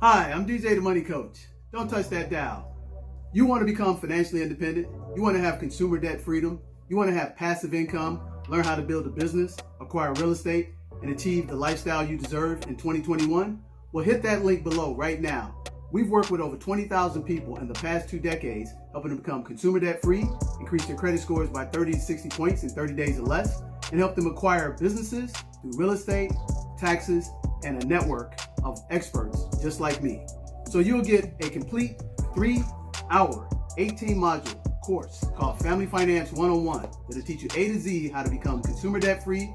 Hi, I'm DJ the Money Coach. Don't touch that dial. You want to become financially independent? You want to have consumer debt freedom? You want to have passive income, learn how to build a business, acquire real estate, and achieve the lifestyle you deserve in 2021? Well, hit that link below right now. We've worked with over 20,000 people in the past 2 decades, helping them become consumer debt free, increase their credit scores by 30 to 60 points in 30 days or less, and help them acquire businesses through real estate, taxes, and a network of experts just like me. So you'll get a complete 3-hour, 18-module course called Family Finance 101 that'll teach you A to Z how to become consumer debt free,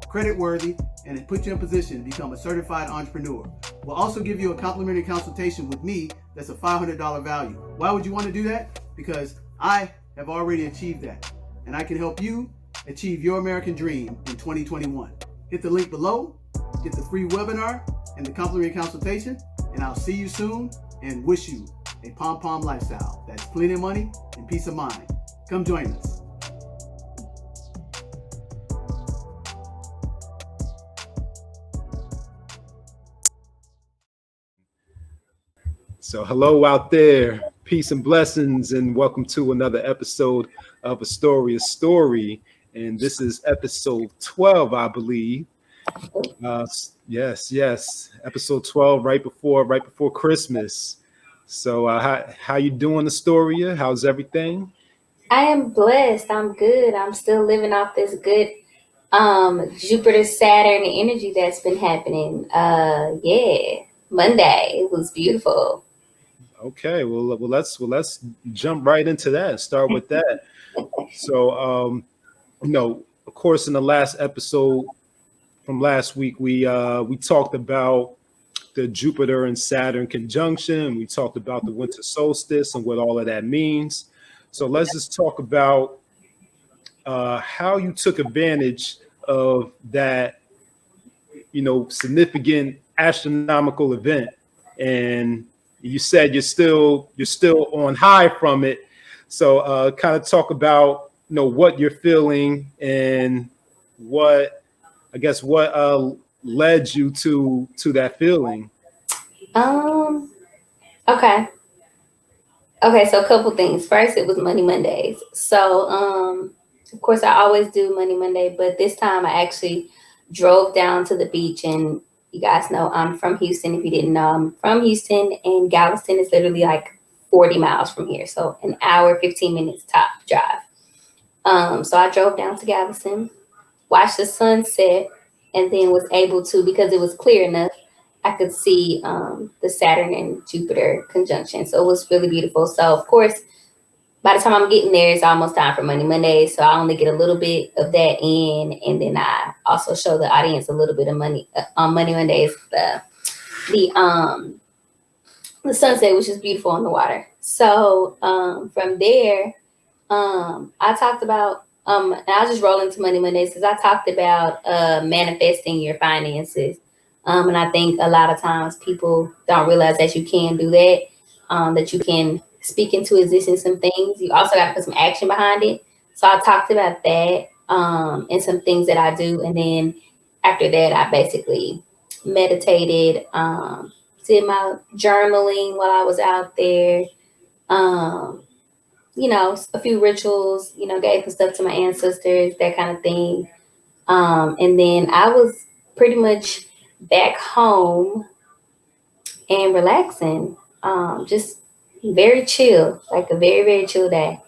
credit worthy, and it put you in position to become a certified entrepreneur. We'll also give you a complimentary consultation with me that's a $500 value. Why would you want to do that? Because I have already achieved that, and I can help you achieve your American dream in 2021. Hit the link below, get the free webinar and the complimentary consultation, and I'll see you soon and wish you a pom-pom lifestyle that's plenty of money and peace of mind. Come join us. So hello out there, peace and blessings, and welcome to another episode of Astoria Story. And this is episode 12, I believe. Yes, episode 12, right before Christmas. So how you doing, Astoria? How's everything? I am blessed. I'm good. I'm still living off this good Jupiter Saturn energy that's been happening. Monday. It was beautiful. Okay, well let's jump right into that and start with that. So of course, in the last episode from last week, we talked about the Jupiter and Saturn conjunction. We talked about the winter solstice and what all of that means. So let's just talk about how you took advantage of that, significant astronomical event. And you said you're still on high from it. So kind of talk about what you're feeling and what led you to that feeling. Okay. So a couple things. First, it was Money Mondays. So of course I always do Money Monday, but this time I actually drove down to the beach. And you guys know I'm from Houston. If you didn't know, I'm from Houston, and Galveston is literally like 40 miles from here. So an hour, 15 minutes top drive. So I drove down to Galveston, watched the sunset, and then was able to, because it was clear enough, I could see the Saturn and Jupiter conjunction. So it was really beautiful. So of course, by the time I'm getting there, it's almost time for Money Monday. So I only get a little bit of that in, and then I also show the audience a little bit of money on Money Mondays, the sunset, which is beautiful on the water. So from there, I talked about and I'll just roll into Money Mondays because I talked about manifesting your finances. And I think a lot of times people don't realize that you can do that, that you can speak into existence some things. You also got to put some action behind it. So I talked about that and some things that I do. And then after that, I basically meditated, did my journaling while I was out there. A few rituals, gave some stuff to my ancestors, that kind of thing. And then I was pretty much back home and relaxing, just very chill, like a very, very chill day.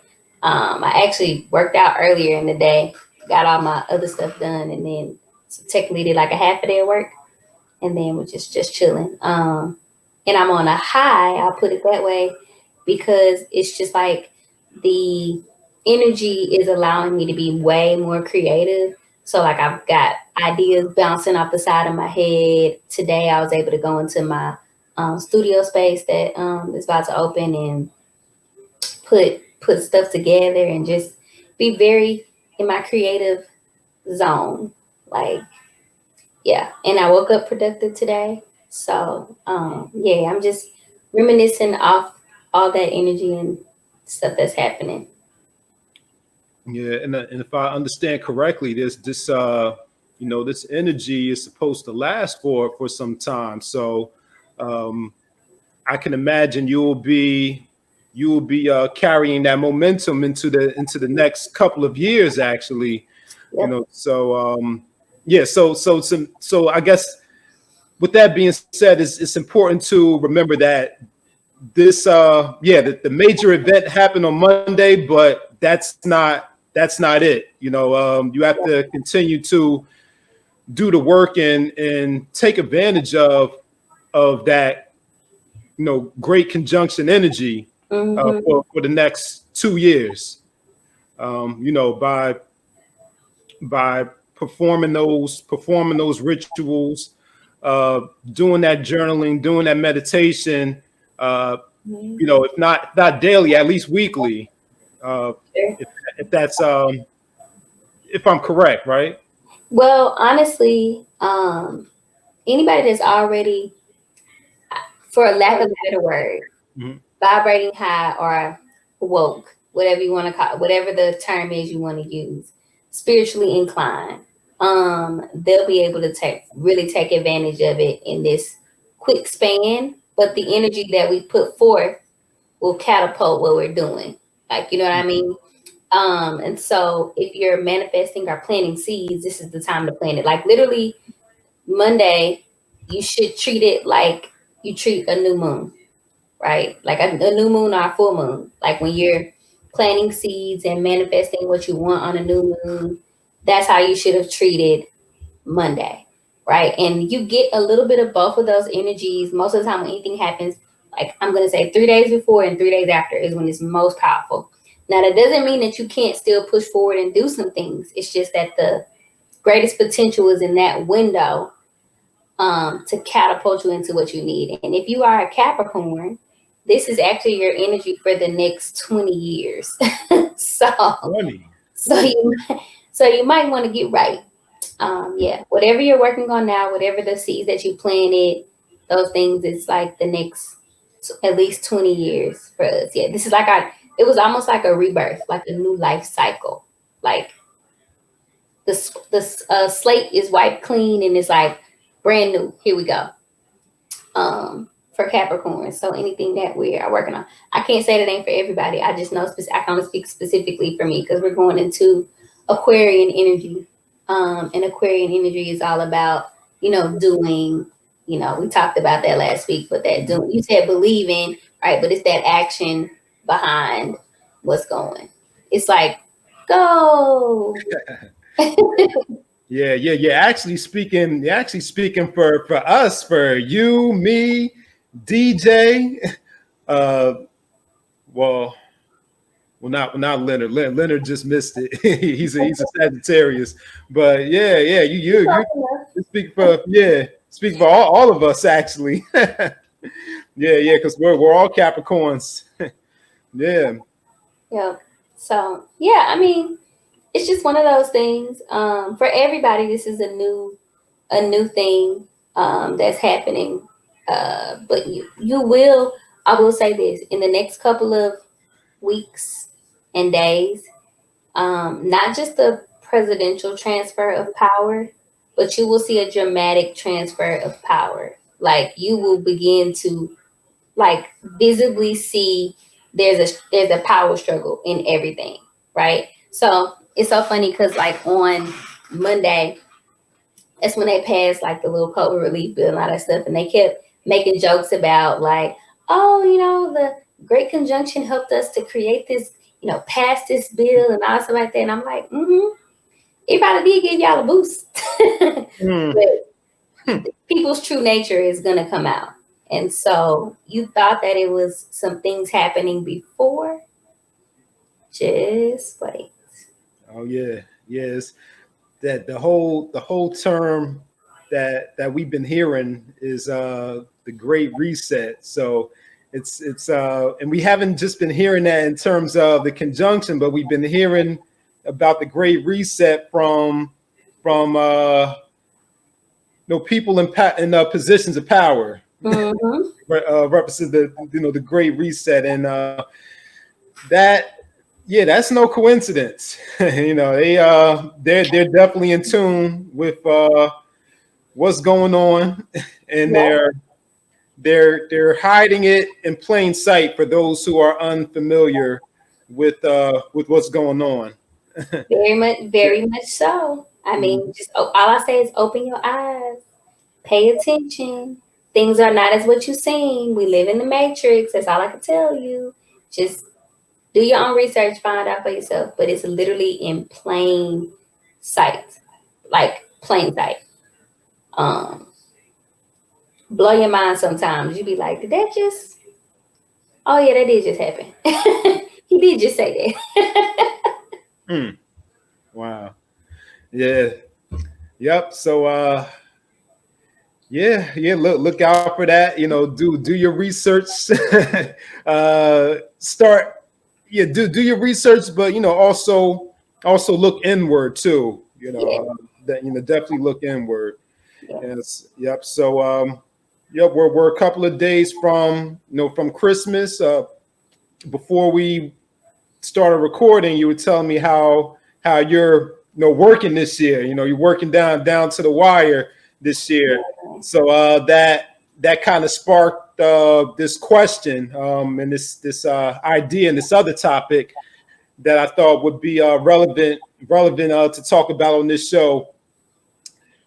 I actually worked out earlier in the day, got all my other stuff done, and then technically did like a half a day of work, and then was just chilling. And I'm on a high, I'll put it that way, because it's just like the energy is allowing me to be way more creative. So like I've got ideas bouncing off the side of my head. Today I was able to go into my studio space that is about to open and put stuff together and just be very in my creative zone. Like, yeah. And I woke up productive today. So I'm just reminiscing off all that energy and stuff that's happening. Yeah, and if I understand correctly, this energy is supposed to last for some time. So I can imagine you will be carrying that momentum into the next couple of years, actually. Yep. You know, so yeah, so I guess with that being said, it's important to remember that this the major event happened on Monday, but that's not it. You know, you have to continue to do the work and take advantage of that, you know, great conjunction energy for the next 2 years. You know, by performing those rituals, doing that journaling, doing that meditation, you know, if not daily, at least weekly, if that's if I'm correct, right? Well, honestly, anybody that's already, for a lack of a better word, vibrating high or woke, whatever you want to call it, whatever the term is you want to use, spiritually inclined, they'll be able to really take advantage of it in this quick span. But the energy that we put forth will catapult what we're doing. Like, you know what I mean? And so if you're manifesting or planting seeds, this is the time to plant it. Like literally Monday, you should treat it like you treat a new moon, right? Like a new moon or a full moon. Like when you're planting seeds and manifesting what you want on a new moon, that's how you should have treated Monday, right? And you get a little bit of both of those energies. Most of the time when anything happens, like I'm going to say 3 days before and 3 days after is when it's most powerful. Now, that doesn't mean that you can't still push forward and do some things. It's just that the greatest potential is in that window to catapult you into what you need. And if you are a Capricorn, this is actually your energy for the next 20 years. so you might want to get right. Whatever you're working on now, whatever the seeds that you planted, those things, it's like the next at least 20 years for us. Yeah, this is like it was almost like a rebirth, like a new life cycle. Like the slate is wiped clean and it's like brand new. Here we go. For Capricorn. So anything that we are working on, I can't say that ain't for everybody. I just know I can only speak specifically for me because we're going into Aquarian energy. And Aquarian energy is all about, you know, doing, you know, we talked about that last week, but that doing, you said believing, right? But it's that action behind what's going. It's like, go. Yeah. Actually speaking for us, for you, me, DJ, well, not Leonard. Leonard just missed it. he's a Sagittarius, but yeah, you speak for all of us actually. yeah, because we're all Capricorns. Yeah. So yeah, I mean, it's just one of those things. For everybody, this is a new thing that's happening. But you will. I will say this in the next couple of weeks and days, not just a presidential transfer of power, but you will see a dramatic transfer of power. Like you will begin to like visibly see there's a power struggle in everything, right? So it's so funny because like on Monday, that's when they passed like the little COVID relief bill and all that stuff, and they kept making jokes about like, oh, you know, the Great Conjunction helped us to create this, you know, pass this bill and all stuff like that. And I'm like, it probably did give y'all a boost. But people's true nature is gonna come out. And so you thought that it was some things happening before. Just wait. Oh yeah. Yes. That the whole term that we've been hearing is the Great Reset. So it's and we haven't just been hearing that in terms of the conjunction, but we've been hearing about the Great Reset from people in positions of power. Represent the Great Reset, and that's no coincidence. They're definitely in tune with what's going on in they're hiding it in plain sight for those who are unfamiliar with what's going on. Very much so. I mean, just all I say is open your eyes, pay attention. Things are not as what you seem. We live in the matrix. That's all I can tell you. Just do your own research, find out for yourself. But it's literally in plain sight, like plain sight. Blow your mind sometimes. You be like, did that just? Oh yeah, that did just happen. He did just say that. Wow. Yeah. Yep. So yeah, look out for that. You know, do your research. Do your research, but also look inward too. Definitely look inward. Yeah. Yes. Yep. So yep, we're a couple of days from Christmas. Before we started recording, you were telling me how you're working this year. You're working down to the wire this year. So that kind of sparked this question and this idea and this other topic that I thought would be relevant to talk about on this show.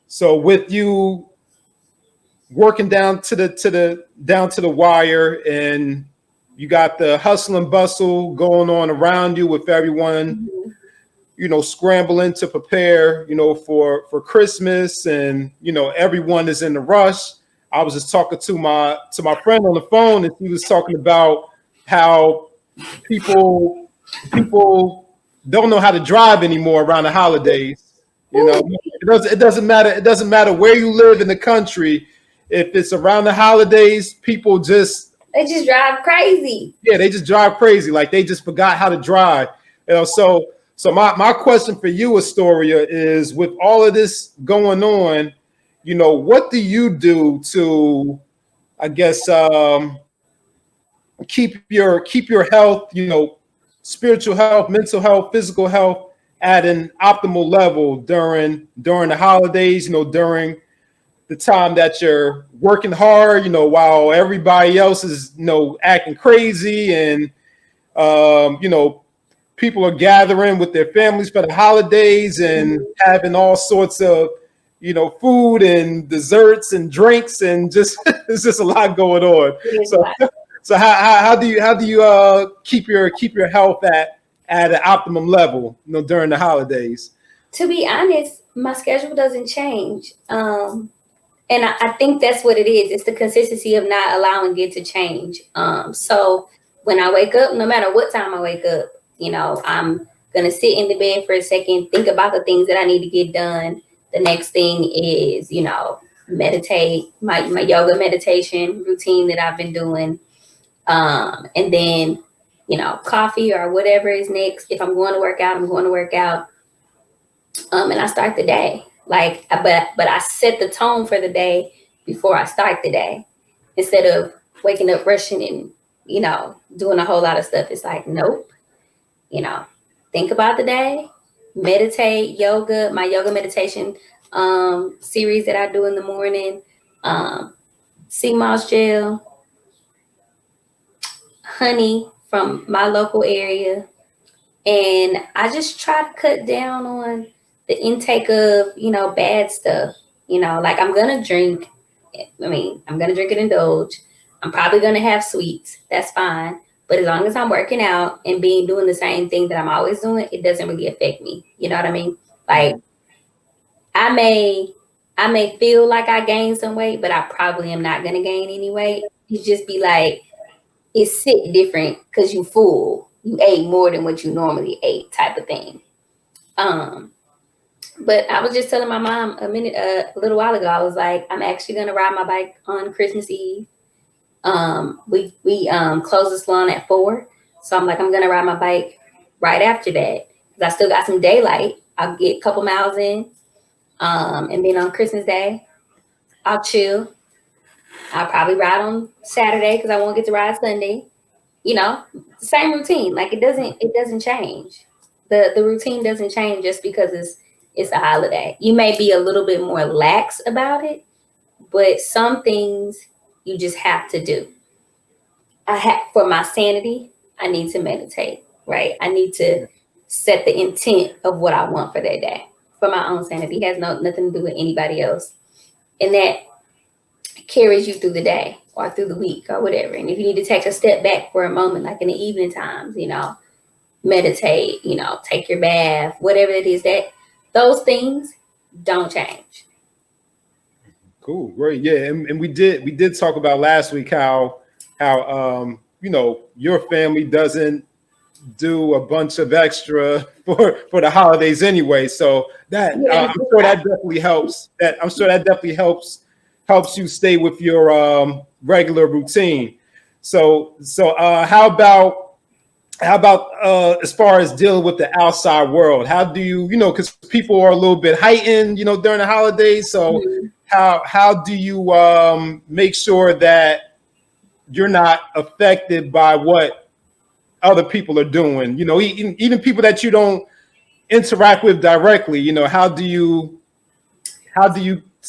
So with you working down to the wire, and you got the hustle and bustle going on around you with everyone, scrambling to prepare, for Christmas, and everyone is in the rush. I was just talking to my friend on the phone, and he was talking about how people don't know how to drive anymore around the holidays. It doesn't matter. It doesn't matter where you live in the country. If it's around the holidays, people they just drive crazy. Yeah, they just drive crazy. Like they just forgot how to drive. So my question for you, Astoria, is with all of this going on, what do you do to, I guess, keep your health, spiritual health, mental health, physical health at an optimal level during the holidays, during the time that you're working hard, while everybody else is, acting crazy, and, people are gathering with their families for the holidays and having all sorts of, food and desserts and drinks, and just there's just a lot going on. So how do you keep your health at an optimum level, during the holidays? To be honest, my schedule doesn't change. And I think that's what it is. It's the consistency of not allowing it to change. So when I wake up, no matter what time I wake up, I'm going to sit in the bed for a second, think about the things that I need to get done. The next thing is, meditate, my yoga meditation routine that I've been doing. And then, coffee or whatever is next. If I'm going to work out, I'm going to work out. And I start the day. But I set the tone for the day before I start the day, instead of waking up rushing and, doing a whole lot of stuff. It's like, nope, think about the day, meditate, yoga, my yoga meditation series that I do in the morning, sea moss gel, honey from my local area. And I just try to cut down on the intake of, bad stuff. Like I'm going to drink. I'm going to drink and indulge. I'm probably going to have sweets. That's fine. But as long as I'm working out and doing the same thing that I'm always doing, it doesn't really affect me. You know what I mean? Like I may feel like I gained some weight, but I probably am not going to gain any weight. You just be like, it sit different because you full. You ate more than what you normally ate, type of thing. But I was just telling my mom a little while ago, I was like, I'm actually going to ride my bike on Christmas Eve. We close the salon at 4. So I'm like, I'm going to ride my bike right after that, because I still got some daylight. I'll get a couple miles in. And then on Christmas Day, I'll chill. I'll probably ride on Saturday because I won't get to ride Sunday. Same routine. Like it doesn't change. The routine doesn't change just because it's a holiday. You may be a little bit more lax about it, but some things you just have to do. For my sanity, I need to meditate, right? I need to set the intent of what I want for that day. For my own sanity, it has nothing to do with anybody else. And that carries you through the day or through the week or whatever. And if you need to take a step back for a moment, like in the evening times, meditate, take your bath, whatever it is, that those things don't change. Cool, great, yeah, and we did talk about last week how your family doesn't do a bunch of extra for the holidays anyway, so that I'm sure that definitely helps. Helps you stay with your regular routine. So how about as far as dealing with the outside world? How do you because people are a little bit heightened during the holidays, so how do you make sure that you're not affected by what other people are doing? Even people that you don't interact with directly. How do you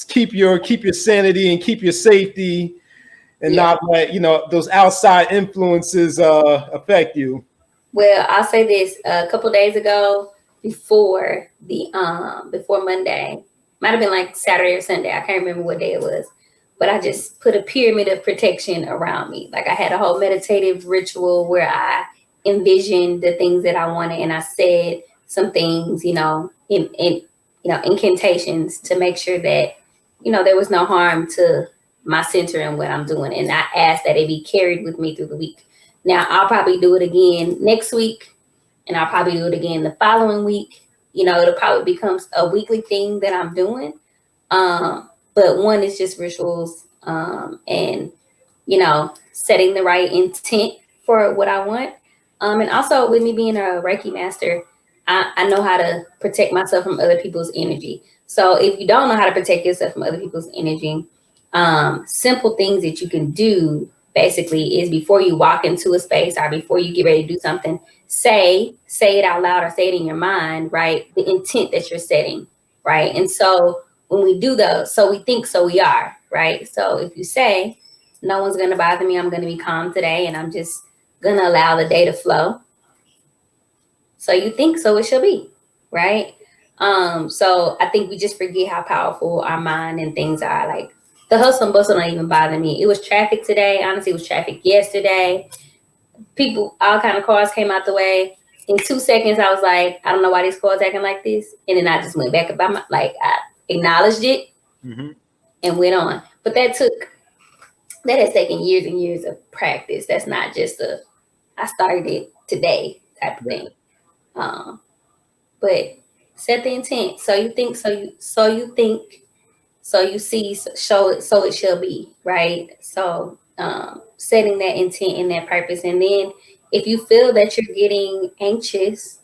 keep your sanity and keep your safety and not let those outside influences affect you? Well, I'll say this: a couple days ago, before Monday, might have been like Saturday or Sunday. I can't remember what day it was, but I just put a pyramid of protection around me. Like I had a whole meditative ritual where I envisioned the things that I wanted, and I said some things, incantations to make sure that there was no harm to my center and what I'm doing, and I asked that it be carried with me through the week. Now I'll probably do it again next week, and I'll probably do it again the following week. It'll probably becomes a weekly thing that I'm doing. But one is just rituals, and setting the right intent for what I want. And also with me being a Reiki master, I know how to protect myself from other people's energy. So if you don't know how to protect yourself from other people's energy, simple things that you can do basically is before you walk into a space or before you get ready to do something, say it out loud or say it in your mind, right? The intent that you're setting, right? And so when we do those, so we think, so we are, right? So if you say, no one's going to bother me, I'm going to be calm today, and I'm just going to allow the day to flow. So you think, so it shall be, right? So I think we just forget how powerful our mind and things are. Like the hustle and bustle don't even bother me. It was traffic today. Honestly, it was traffic yesterday. People, all kind of cars came out the way. In 2 seconds, I was like, I don't know why these cars acting like this. And then I just went back about I acknowledged it and went on. But that has taken years and years of practice. That's not just I started it today type of thing. But set the intent. So you think, so you think, so you see, so it shall be, right? So setting that intent and that purpose. And then if you feel that you're getting anxious,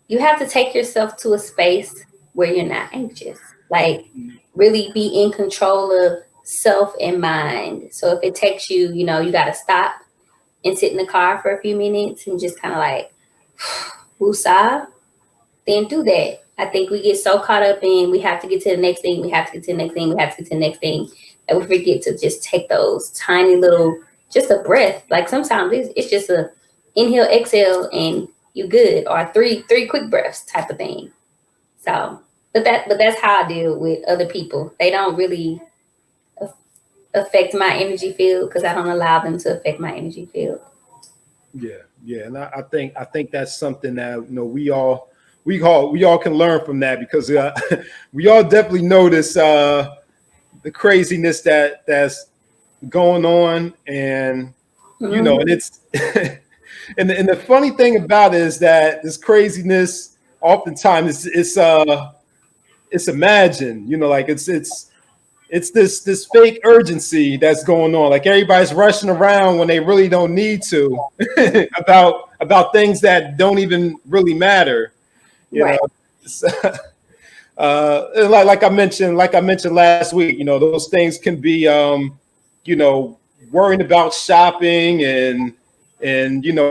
you have to take yourself to a space where you're not anxious. Like really be in control of self and mind. So if it takes you, you got to stop and sit in the car for a few minutes and just kind of like woosah, then do that. I think we get so caught up in we have to get to the next thing, we have to get to the next thing, we have to get to the next thing, that we forget to just take those tiny little, just a breath. Like sometimes it's just a inhale, exhale, and you good, or three quick breaths type of thing. So, but that's how I deal with other people. They don't really affect my energy field because I don't allow them to affect my energy field. Yeah, and I think that's something that we all can learn from that, because we all definitely notice the craziness that's going on, and and it's and the funny thing about it is that this craziness oftentimes it's imagined, like it's this fake urgency that's going on. Like everybody's rushing around when they really don't need to about things that don't even really matter. You know, like I mentioned last week, those things can be, worrying about shopping and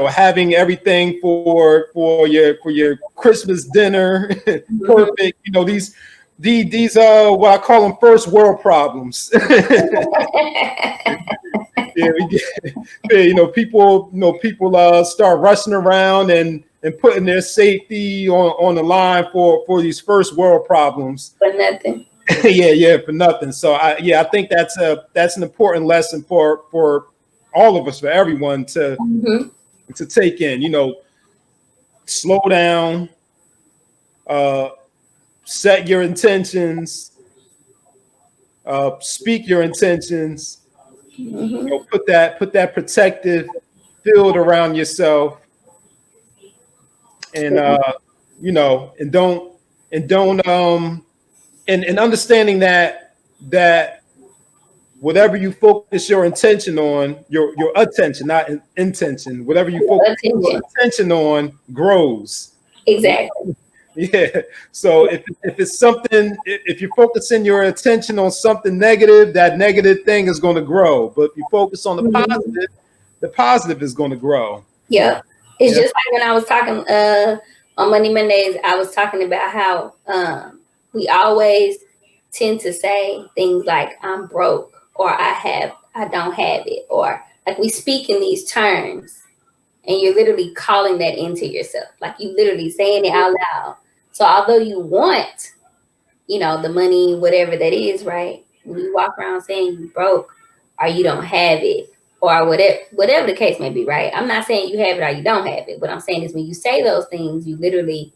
having everything for your Christmas dinner perfect. these what I call them first world problems. Yeah, we get, yeah, people, start rushing around and putting their safety on the line for these first world problems. For nothing. yeah, for nothing. So I think that's an important lesson for all of us, for everyone to take in. Slow down, set your intentions, speak your intentions. Put that protective field around yourself, and and understanding that whatever you focus your intention on, your attention, not intention, whatever you focus your attention on grows. Exactly. Yeah. So if it's something, if you're focusing your attention on something negative, that negative thing is going to grow. But if you focus on the positive is going to grow. Yeah. It's just like when I was talking on Monday Mondays, I was talking about how we always tend to say things like I'm broke, or I don't have it, or like we speak in these terms, and you're literally calling that into yourself. Like you literally saying it out loud. So although you want, the money, whatever that is, right? When you walk around saying you broke or you don't have it or whatever the case may be, right? I'm not saying you have it or you don't have it. What I'm saying is when you say those things, you literally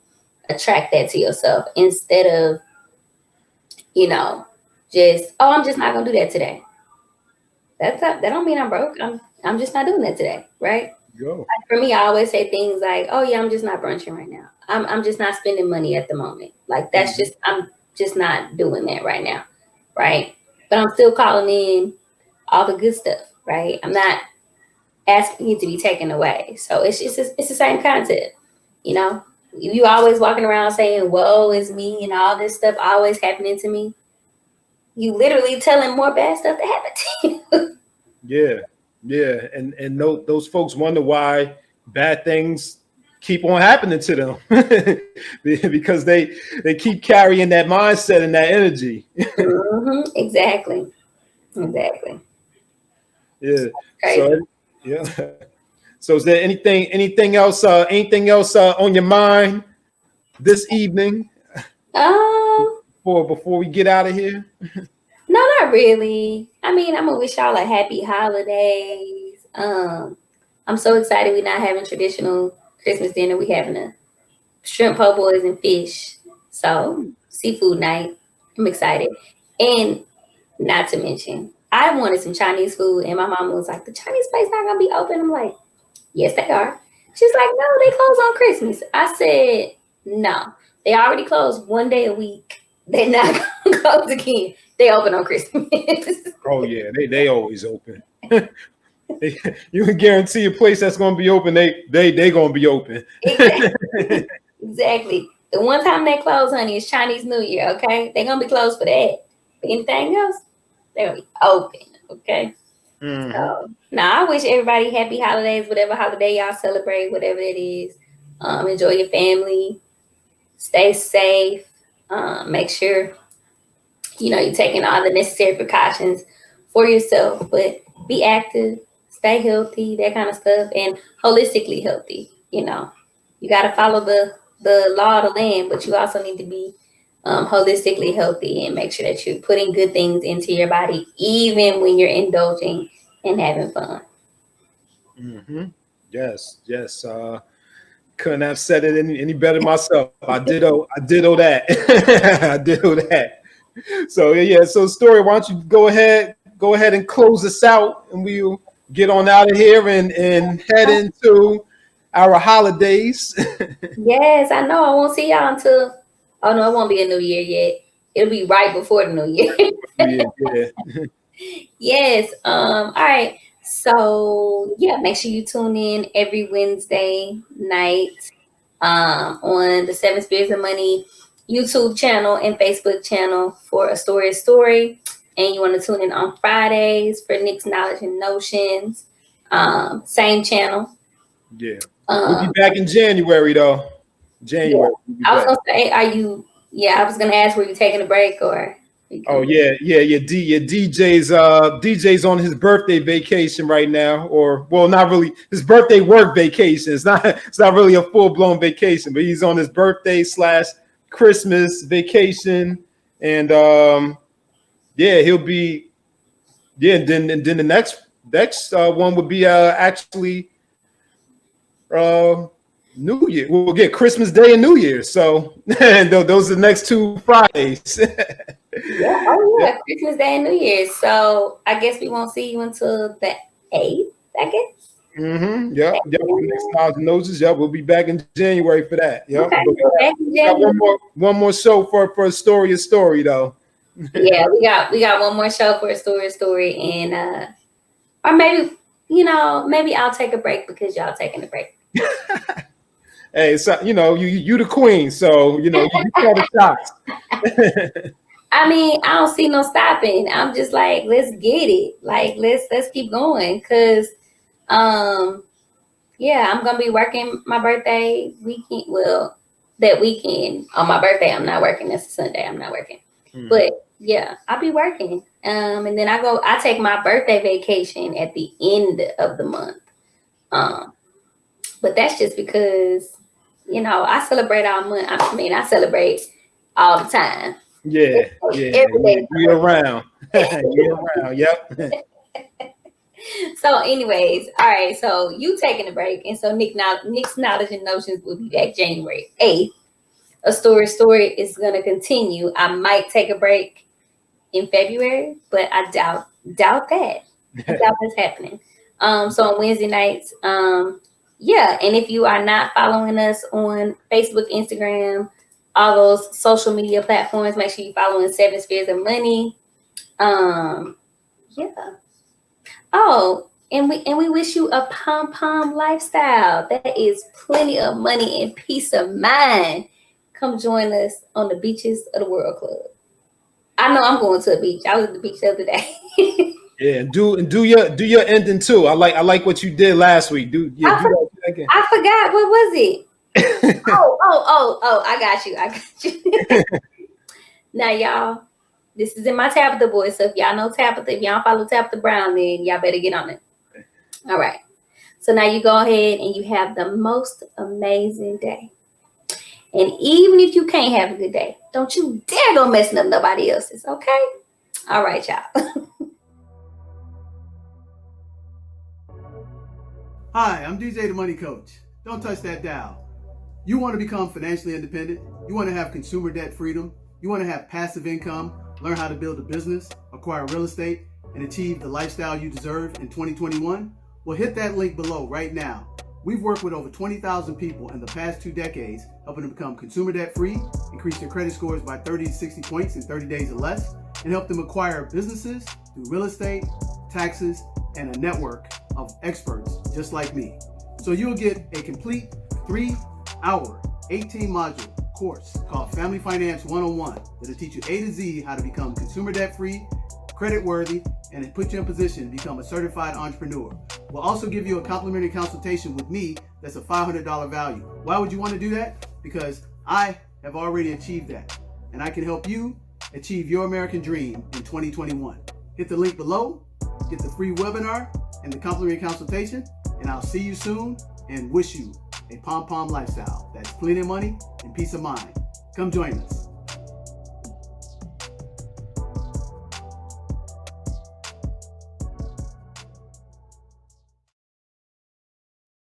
attract that to yourself instead of, just, oh, I'm just not going to do that today. That don't mean I'm broke. I'm just not doing that today, right? Go. Like for me, I always say things like, oh yeah, I'm just not brunching right now. I'm just not spending money at the moment. Like that's I'm just not doing that right now. Right. But I'm still calling in all the good stuff. Right. I'm not asking it to be taken away. So it's the same concept. You always walking around saying, woe is me and all this stuff always happening to me. You literally telling more bad stuff to happen to you. Yeah. And those folks wonder why bad things keep on happening to them because they keep carrying that mindset and that energy. Exactly. Yeah. Crazy. So is there anything else on your mind this evening before we get out of here? No, not really. I mean, I'm gonna wish y'all a happy holidays. I'm so excited we're not having traditional Christmas dinner. We having a shrimp po' boys and fish. So seafood night. I'm excited. And not to mention, I wanted some Chinese food, and my mom was like, the Chinese place not gonna be open. I'm like, yes, they are. She's like, no, they close on Christmas. I said, no, they already close one day a week. They're not gonna close again. They open on Christmas. Oh yeah, they always open. You can guarantee a place that's gonna be open. They gonna be open. Exactly. The one time they close, honey, is Chinese New Year. Okay, they're gonna be closed for that. But anything else, they're gonna be open. Okay. So now I wish everybody happy holidays, whatever holiday y'all celebrate, whatever it is. Enjoy your family. Stay safe. Make sure you're taking all the necessary precautions for yourself, but be active, stay healthy, that kind of stuff, and holistically healthy. You got to follow the law of the land, but you also need to be holistically healthy and make sure that you're putting good things into your body, even when you're indulging and having fun. Yes. Couldn't have said it any better myself. I ditto that. I ditto that. So yeah. So Astoria, why don't you go ahead and close us out, and we'll get on out of here and head into our holidays. Yes, I know. I won't see y'all until. Oh no, it won't be a new year yet. It'll be right before the new year. Yeah. Yes. All right. So yeah, make sure you tune in every Wednesday night on the Seven Spirits of Money YouTube channel and Facebook channel for Astoria Story. And you want to tune in on Fridays for Nick's Knowledge and Notions. Same channel. Yeah. We'll be back in January though. January. Yeah. I was gonna say, are you Yeah, I was gonna ask, were you taking a break or? Oh yeah. DJ's on his birthday vacation right now, or well, not really his birthday work vacation. It's not really a full blown vacation, but he's on his birthday / Christmas vacation, and yeah, he'll be and then the next one would be actually New Year. We'll get Christmas Day and New Year. So and those are the next 2 Fridays. Yeah, oh yeah, Christmas Day and New Year's. So I guess we won't see you until the 8th, I guess. Mm-hmm. Yep. Next Miles and Noses. Yep. We'll be back in January for that. Yep. Okay, We got one more show for Astoria story though. Yeah, we got one more show for Astoria, and or maybe maybe I'll take a break because y'all taking a break. Hey, so you the queen, so you call the shots. I mean, I don't see no stopping. I'm just like, let's get it. Like, let's keep going. Cause yeah, I'm gonna be working my birthday weekend. Well, that weekend on my birthday, I'm not working. That's a Sunday. I'm not working. But yeah, I'll be working. And then I take my birthday vacation at the end of the month. But that's just because, I celebrate all month. I mean, I celebrate all the time. Yeah. Every day. Year round. Year round. Yep. So, anyways, all right. So you taking a break, and so Nick's Knowledge and Notions will be back January 8th. Astoria story is gonna continue. I might take a break in February, but I doubt that. I doubt that's happening. So on Wednesday nights, yeah. And if you are not following us on Facebook, Instagram, all those social media platforms, make sure you follow in 7 Spheres of Money. Yeah. Oh, and we wish you a pom-pom lifestyle. That is plenty of money and peace of mind. Come join us on the Beaches of the World Club. I know I'm going to a beach. I was at the beach the other day. Yeah, and do your ending too. I like what you did last week. Do that again. I forgot, what was it? Oh, I got you. Now, y'all, this is in my Tabitha voice. So if y'all know Tabitha, if y'all follow Tabitha Brown, then y'all better get on it. All right. So now you go ahead and you have the most amazing day. And even if you can't have a good day, don't you dare go messing up nobody else's, okay? All right, y'all. Hi, I'm DJ the Money Coach. Don't touch that dial. You want to become financially independent? You want to have consumer debt freedom? You want to have passive income, learn how to build a business, acquire real estate, and achieve the lifestyle you deserve in 2021? Well, hit that link below right now. We've worked with over 20,000 people in the past 2 decades, helping them become consumer debt free, increase their credit scores by 30 to 60 points in 30 days or less, and help them acquire businesses through real estate, taxes, and a network of experts just like me. So you'll get a complete 3-hour, 18-module course called Family Finance 101 that'll teach you A to Z how to become consumer debt free, credit worthy, and it puts you in position to become a certified entrepreneur. We'll also give you a complimentary consultation with me that's a $500 value. Why would you want to do that? Because I have already achieved that, and I can help you achieve your American dream in 2021. Hit the link below, get the free webinar and the complimentary consultation, and I'll see you soon and wish you a pom-pom lifestyle that's plenty of money and peace of mind. Come join us.